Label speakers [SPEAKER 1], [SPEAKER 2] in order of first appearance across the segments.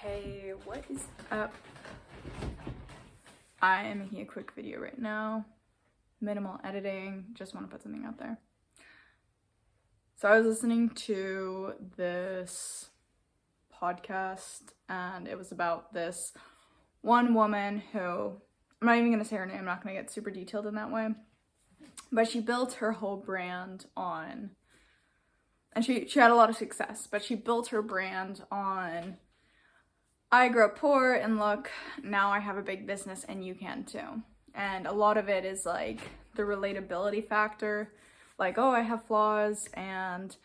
[SPEAKER 1] Hey, what is up? I am making a quick video right now. Minimal editing, just want to put something out there. So I was listening to this podcast and it was about this one woman who, I'm not even going to say her name, I'm not going to get super detailed in that way, but she built her whole brand on, and she had a lot of success, but she built her brand on, I grew up poor and look, now I have a big business and you can too. And a lot of it is like the relatability factor, like, oh, I have flaws and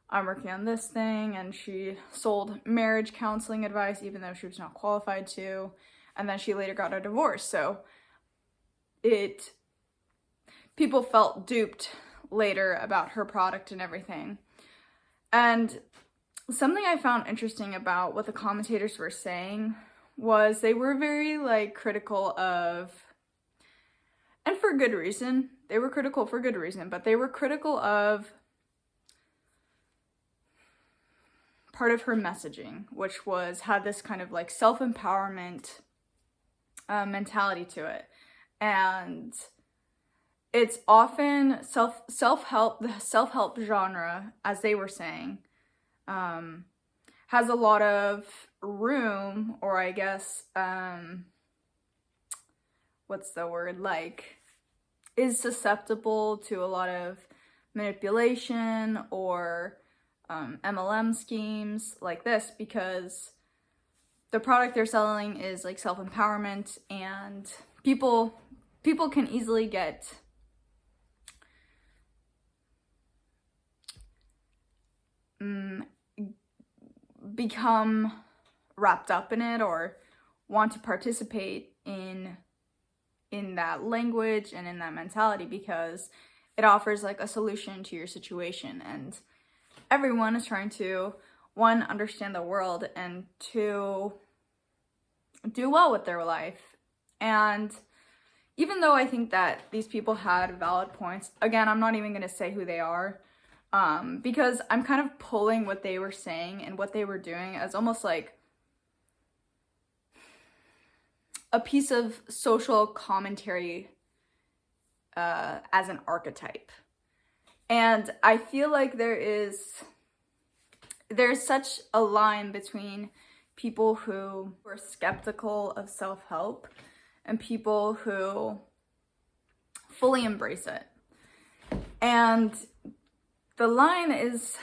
[SPEAKER 1] I'm working on this thing. And she sold marriage counseling advice even though she was not qualified to. And then she later got a divorce. So people felt duped later about her product and everything. And something I found interesting about what the commentators were saying was they were very critical of, and for good reason, they were critical for good reason, but they were critical of part of her messaging, which had this kind of self-empowerment mentality to it. And it's often the self-help genre, as they were saying, has a lot of room, or I guess, is susceptible to a lot of manipulation or MLM schemes like this, because the product they're selling is self-empowerment, and people can easily get become wrapped up in it or want to participate in that language and in that mentality because it offers a solution to your situation. And everyone is trying to, one, understand the world, and two, do well with their life. And even though I think that these people had valid points, again, I'm not even going to say who they are, because I'm kind of pulling what they were saying and what they were doing as almost like a piece of social commentary as an archetype. And I feel like there's such a line between people who are skeptical of self-help and people who fully embrace it. And the line is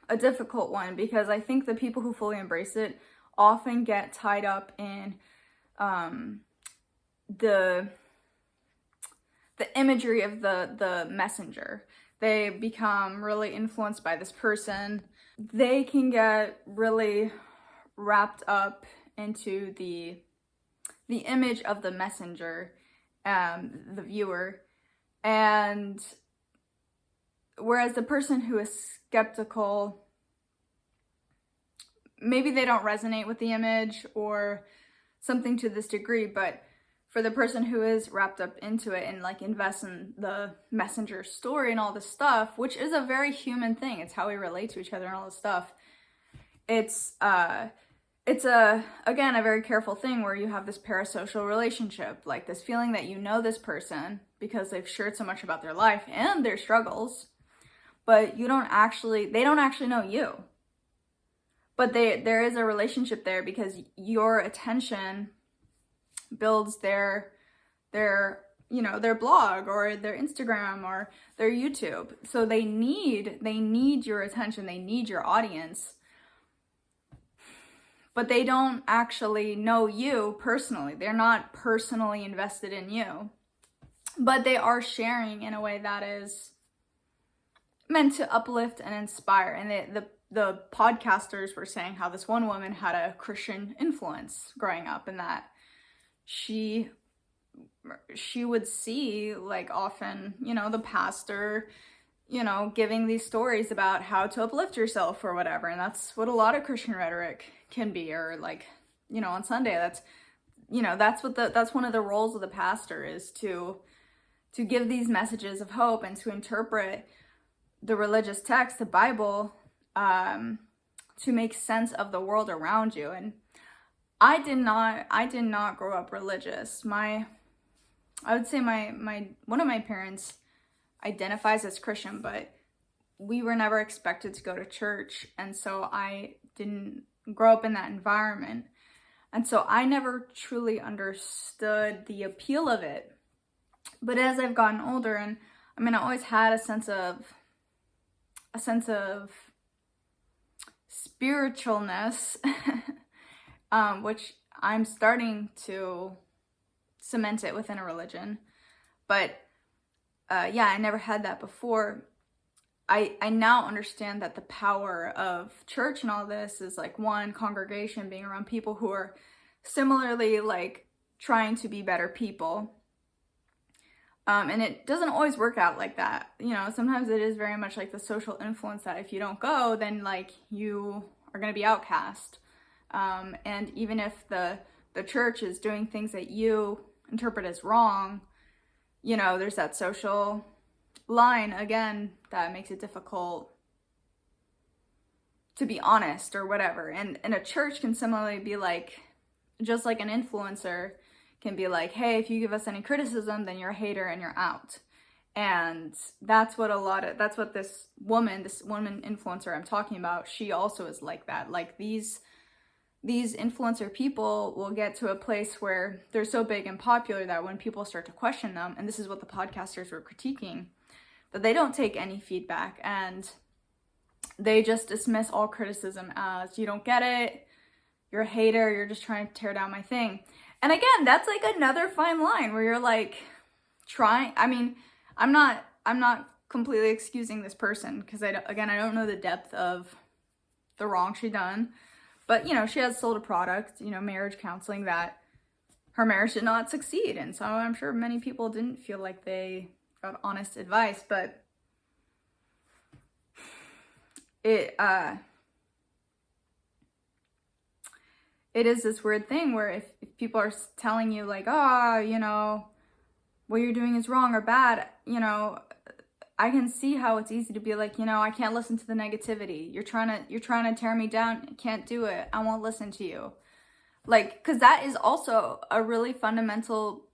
[SPEAKER 1] a difficult one because I think the people who fully embrace it often get tied up in the imagery of the messenger. They become really influenced by this person. They can get really wrapped up into the image of the messenger, the viewer, and whereas the person who is skeptical, maybe they don't resonate with the image or something to this degree, but for the person who is wrapped up into it and invests in the messenger story and all this stuff, which is a very human thing, it's how we relate to each other and all this stuff, it's a very careful thing where you have this parasocial relationship, this feeling that you know this person because they've shared so much about their life and their struggles, but they don't actually know you. But there is a relationship there because your attention builds their blog or their Instagram or their YouTube. So they need your attention, they need your audience. But they don't actually know you personally. They're not personally invested in you. But they are sharing in a way that is meant to uplift and inspire. And the podcasters were saying how this one woman had a Christian influence growing up, and that she would see often, the pastor, giving these stories about how to uplift yourself or whatever. And that's what a lot of Christian rhetoric can be, or on Sunday, that's one of the roles of the pastor, is to give these messages of hope and to interpret the religious text, the Bible, to make sense of the world around you. And I did not grow up religious. I would say my one of my parents identifies as Christian, but we were never expected to go to church, and so I didn't grow up in that environment. And so I never truly understood the appeal of it. But as I've gotten older, and I mean, I always had a sense of spiritualness, which I'm starting to cement it within a religion. But yeah, I never had that before. I now understand that the power of church and all this is like, one, congregation, being around people who are similarly like trying to be better people. And it doesn't always work out like that. You know, sometimes it is very much like the social influence that if you don't go, then like you are going to be outcast. And even if the church is doing things that you interpret as wrong, you know, there's that social line again that makes it difficult to be honest or whatever. And a church can similarly be like, just like an influencer can be like, hey, if you give us any criticism, then you're a hater and you're out. And that's what this woman influencer I'm talking about, she also is like that. Like these influencer people will get to a place where they're so big and popular that when people start to question them, and this is what the podcasters were critiquing, that they don't take any feedback and they just dismiss all criticism as, you don't get it, you're a hater, you're just trying to tear down my thing. And again, that's like another fine line where you're like I'm not completely excusing this person because I don't know the depth of the wrong she done. But, you know, she has sold a product, you know, marriage counseling, that her marriage did not succeed. And so I'm sure many people didn't feel like they got honest advice, but it is this weird thing where if people are telling you like, oh, you know, what you're doing is wrong or bad, you know, I can see how it's easy to be like, you know, I can't listen to the negativity. You're trying to tear me down. I can't do it. I won't listen to you. Like, because that is also a really fundamental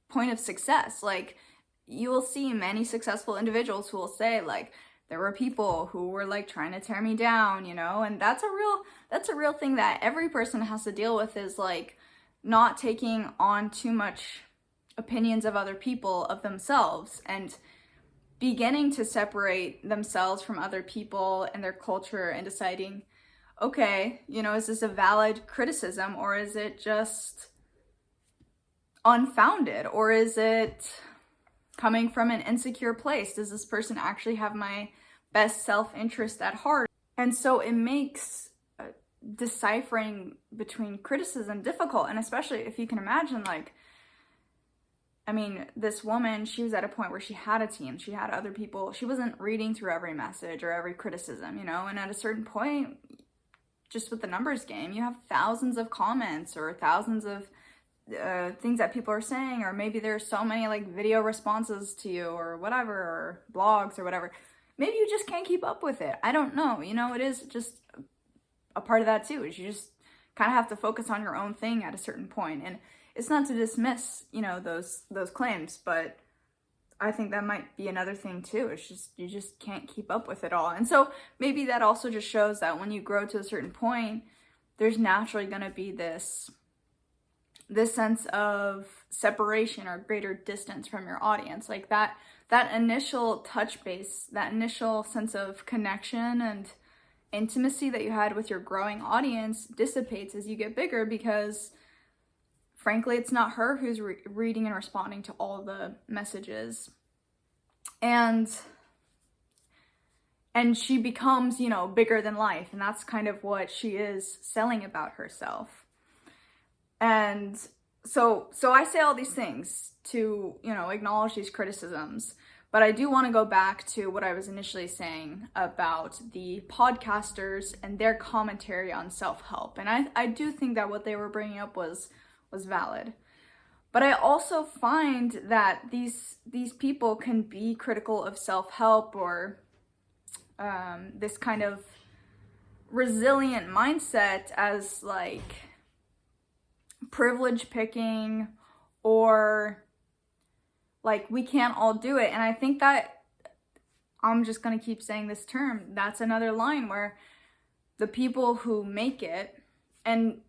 [SPEAKER 1] point of success. Like, you will see many successful individuals who will say like, there were people who were like trying to tear me down, you know, and that's a real thing that every person has to deal with, is like not taking on too much opinions of other people, of themselves, and beginning to separate themselves from other people and their culture and deciding, okay, you know, is this a valid criticism or is it just unfounded, or is it coming from an insecure place? Does this person actually have my best self-interest at heart? And so it makes deciphering between criticism difficult. And especially if you can imagine, like, I mean, this woman, she was at a point where she had a team, she had other people, she wasn't reading through every message or every criticism, you know, and at a certain point, just with the numbers game, you have thousands of comments or thousands of things that people are saying, or maybe there's so many like video responses to you or whatever, or blogs or whatever. Maybe you just can't keep up with it. I don't know. You know, it is just a part of that too, is you just kind of have to focus on your own thing at a certain point. And it's not to dismiss, you know, those claims, but I think that might be another thing too. It's just, you just can't keep up with it all. And so maybe that also just shows that when you grow to a certain point, there's naturally going to be this sense of separation or greater distance from your audience. Like that initial touch base, that initial sense of connection and intimacy that you had with your growing audience dissipates as you get bigger, because frankly, it's not her who's reading and responding to all the messages. And she becomes, you know, bigger than life. And that's kind of what she is selling about herself. And so I say all these things to, you know, acknowledge these criticisms. But I do want to go back to what I was initially saying about the podcasters and their commentary on self-help. And I do think that what they were bringing up was valid. But I also find that these people can be critical of self-help or this kind of resilient mindset as like privilege picking, or like we can't all do it. And I think that, I'm just gonna keep saying this term, that's another line where the people who make it, and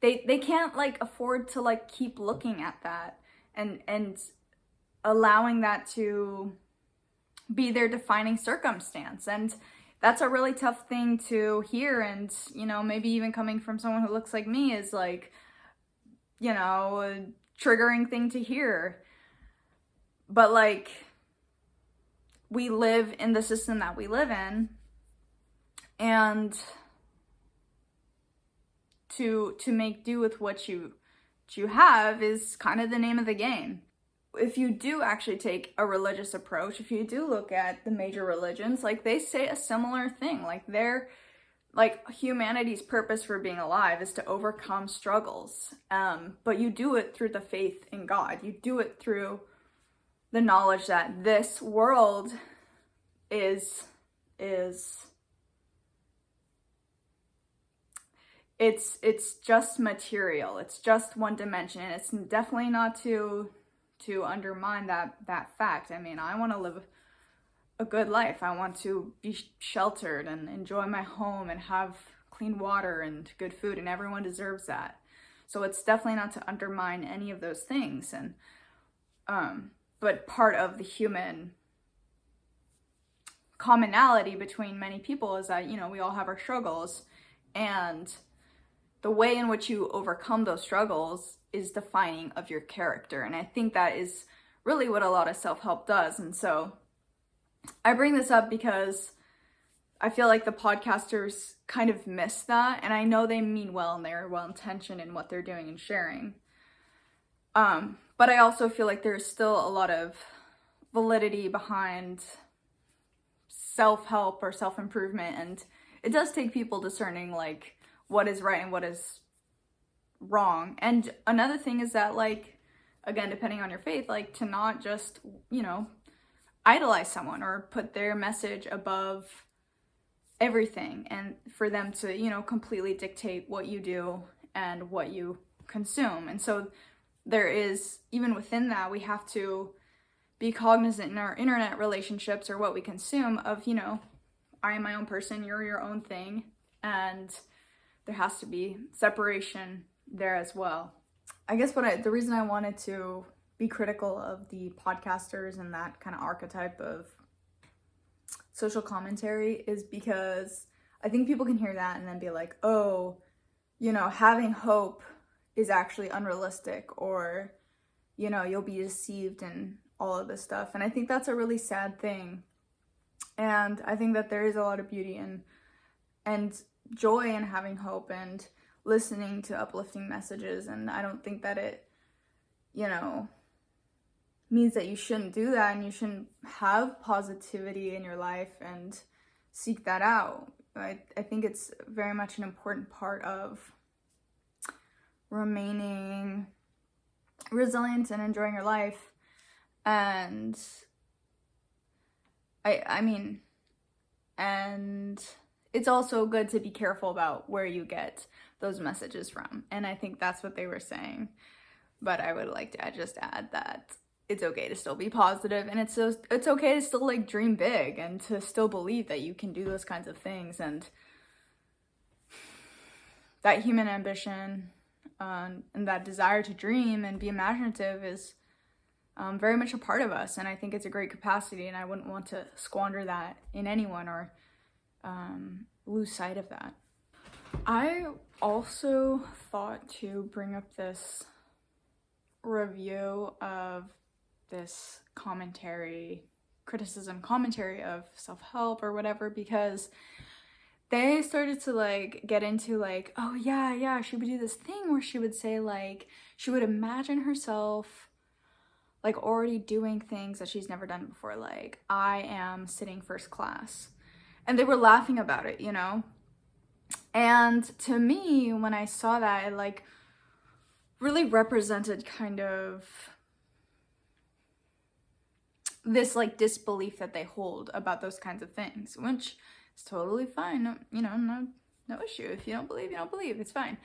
[SPEAKER 1] they can't like afford to like keep looking at that and allowing that to be their defining circumstance. And that's a really tough thing to hear. And, you know, maybe even coming from someone who looks like me is like, you know, a triggering thing to hear. But like, we live in the system that we live in, and to make do with what you have is kind of the name of the game. If you do actually take a religious approach, if you do look at the major religions, like they say a similar thing. Like they're like, humanity's purpose for being alive is to overcome struggles. But you do it through the faith in God. You do it through the knowledge that this world is it's just material. It's just one dimension. And it's definitely not to undermine that fact. I mean, I want to live a good life. I want to be sheltered and enjoy my home and have clean water and good food, and everyone deserves that. So it's definitely not to undermine any of those things. And but part of the human commonality between many people is that, you know, we all have our struggles, and the way in which you overcome those struggles is defining of your character. And I think that is really what a lot of self-help does. And so I bring this up because I feel like the podcasters kind of miss that. And I know they mean well and they're well-intentioned in what they're doing and sharing. But I also feel like there's still a lot of validity behind self-help or self-improvement. And it does take people discerning like what is right and what is wrong. And another thing is that, like, again, depending on your faith, like to not just, you know, idolize someone or put their message above everything, and for them to, you know, completely dictate what you do and what you consume. And so there is, even within that, we have to be cognizant in our internet relationships or what we consume of, you know, I am my own person, you're your own thing, and there has to be separation there as well. I guess the reason I wanted to be critical of the podcasters and that kind of archetype of social commentary is because I think people can hear that and then be like, oh, you know, having hope is actually unrealistic, or, you know, you'll be deceived and all of this stuff. And I think that's a really sad thing. And I think that there is a lot of beauty and joy in having hope and listening to uplifting messages. And I don't think that it, you know, means that you shouldn't do that and you shouldn't have positivity in your life and seek that out. I think it's very much an important part of remaining resilient and enjoying your life. And I mean, and it's also good to be careful about where you get those messages from. And I think that's what they were saying. But I would like to just add that it's okay to still be positive, and it's okay to still like dream big and to still believe that you can do those kinds of things. And that human ambition and that desire to dream and be imaginative is very much a part of us. And I think it's a great capacity, and I wouldn't want to squander that in anyone or lose sight of that. I also thought to bring up this review of this commentary of self-help or whatever, because they started to like get into like, oh yeah, she would do this thing where she would say like, she would imagine herself like already doing things that she's never done before, like I am sitting first class. And they were laughing about it, you know? And to me, when I saw that, it like really represented kind of this like disbelief that they hold about those kinds of things, which is totally fine. No, you know, no issue. If you don't believe, you don't believe. It's fine.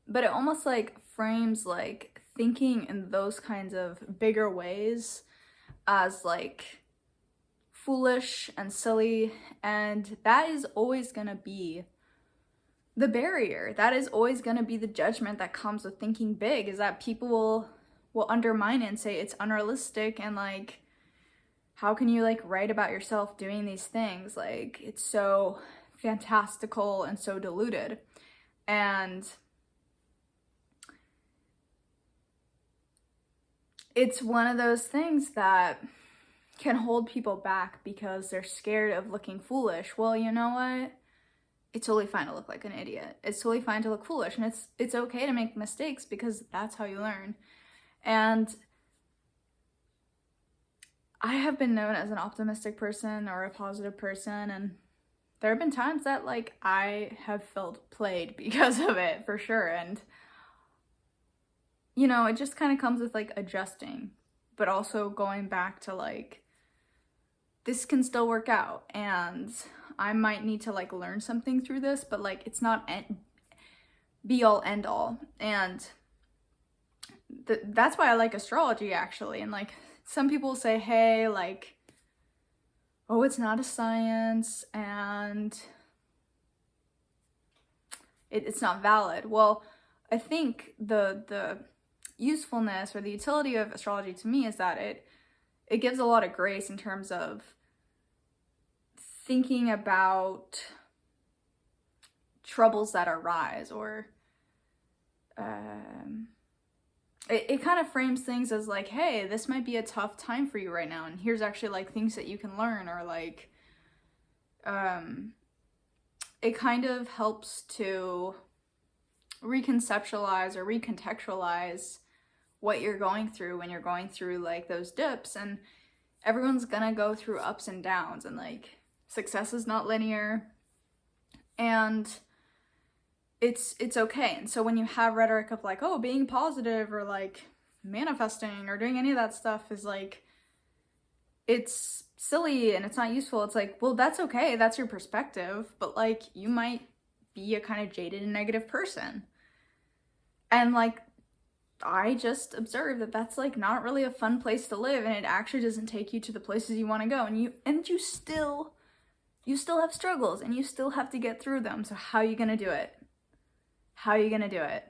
[SPEAKER 1] but it almost like frames like thinking in those kinds of bigger ways as like foolish and silly, and that is always gonna be the barrier. That is always gonna be the judgment that comes with thinking big, is that people will undermine it and say it's unrealistic, and like, how can you like write about yourself doing these things? Like, it's so fantastical and so diluted. And it's one of those things that can hold people back because they're scared of looking foolish. Well, you know what? It's totally fine to look like an idiot. It's totally fine to look foolish, and it's okay to make mistakes because that's how you learn. And I have been known as an optimistic person or a positive person, and there have been times that like I have felt played because of it, for sure. And you know, it just kind of comes with like adjusting, but also going back to like, this can still work out, and I might need to like learn something through this, but like it's not be all end all. And that's why I like astrology, actually. And like, some people say, hey, like, oh, it's not a science and it's not valid. Well, I think the usefulness or the utility of astrology to me is that it gives a lot of grace in terms of thinking about troubles that arise, or it kind of frames things as like, hey, this might be a tough time for you right now, and here's actually like things that you can learn, or like it kind of helps to reconceptualize or recontextualize what you're going through when you're going through like those dips. And everyone's gonna go through ups and downs, and like, success is not linear, and it's okay. And so when you have rhetoric of like, oh, being positive or like manifesting or doing any of that stuff is like, it's silly and it's not useful, it's like, well, that's okay, that's your perspective, but like, you might be a kind of jaded and negative person. And like, I just observed that that's like not really a fun place to live, and it actually doesn't take you to the places you want to go, and you still have struggles, and you still have to get through them. So how are you gonna do it? How are you gonna do it?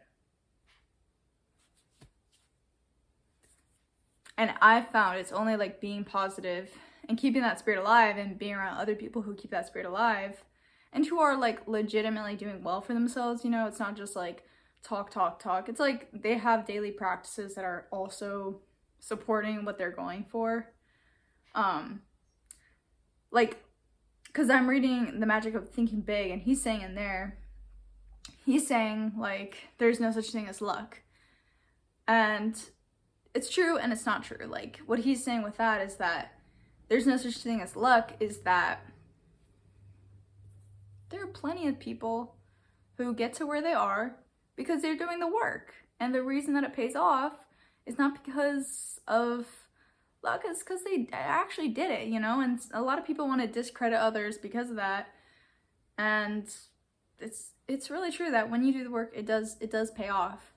[SPEAKER 1] And I've found it's only like being positive and keeping that spirit alive, and being around other people who keep that spirit alive and who are like legitimately doing well for themselves. You know, it's not just like talk. It's like they have daily practices that are also supporting what they're going for. Like, because I'm reading The Magic of Thinking Big, and he's saying in there, he's saying like, there's no such thing as luck. And it's true and it's not true. Like, what he's saying with that is that there's no such thing as luck, is that there are plenty of people who get to where they are because they're doing the work. And the reason that it pays off is not because of luck, it's because they actually did it, you know? And a lot of people want to discredit others because of that. And it's really true that when you do the work, it does pay off.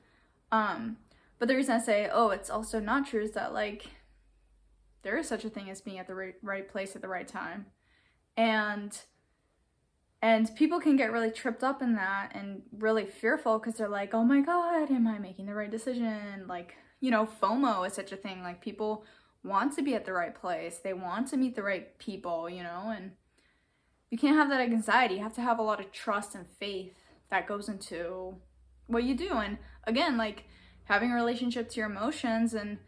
[SPEAKER 1] But the reason I say, oh, it's also not true, is that like, there is such a thing as being at the right place at the right time. And people can get really tripped up in that and really fearful because they're like, oh my God, am I making the right decision? Like, you know, FOMO is such a thing. Like, people want to be at the right place. They want to meet the right people, you know, and you can't have that anxiety. You have to have a lot of trust and faith that goes into what you do. And again, like, having a relationship to your emotions and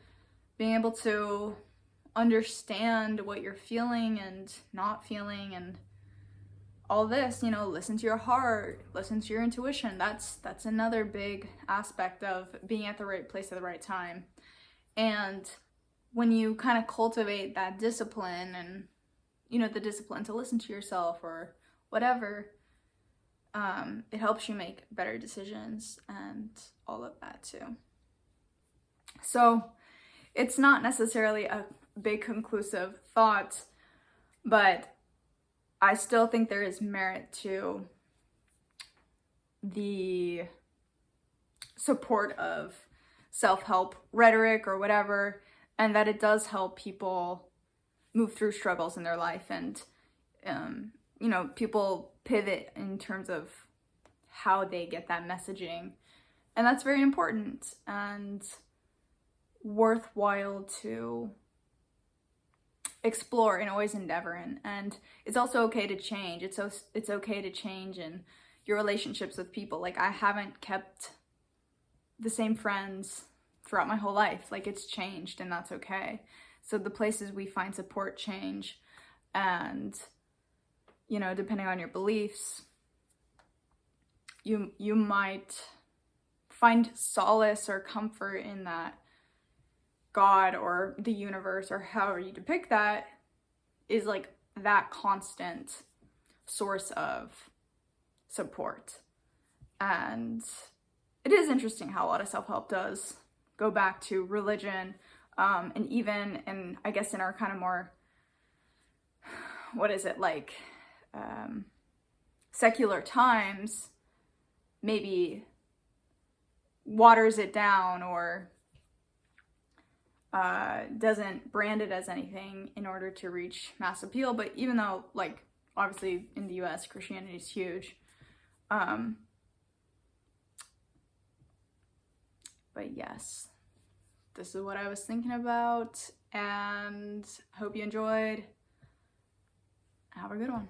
[SPEAKER 1] being able to understand what you're feeling and not feeling, and all this, you know, listen to your heart, listen to your intuition. That's another big aspect of being at the right place at the right time. And when you kind of cultivate that discipline, and, you know, the discipline to listen to yourself or whatever, it helps you make better decisions and all of that too. So it's not necessarily a big conclusive thought, but I still think there is merit to the support of self-help rhetoric or whatever, and that it does help people move through struggles in their life, and you know, people pivot in terms of how they get that messaging, and that's very important and worthwhile to explore and always endeavor in. And it's also okay to change. It's okay to change in your relationships with people. Like, I haven't kept the same friends throughout my whole life. Like, it's changed, and that's okay. So the places we find support change, and, you know, depending on your beliefs, you might find solace or comfort in that God or the universe, or however you depict that, is like that constant source of support. And it is interesting how a lot of self-help does go back to religion, and even, and I guess in our kind of more, what is it, like secular times, maybe waters it down or doesn't brand it as anything in order to reach mass appeal. But even though, like, obviously in the US, Christianity is huge, but yes, this is what I was thinking about, and hope you enjoyed. Have a good one.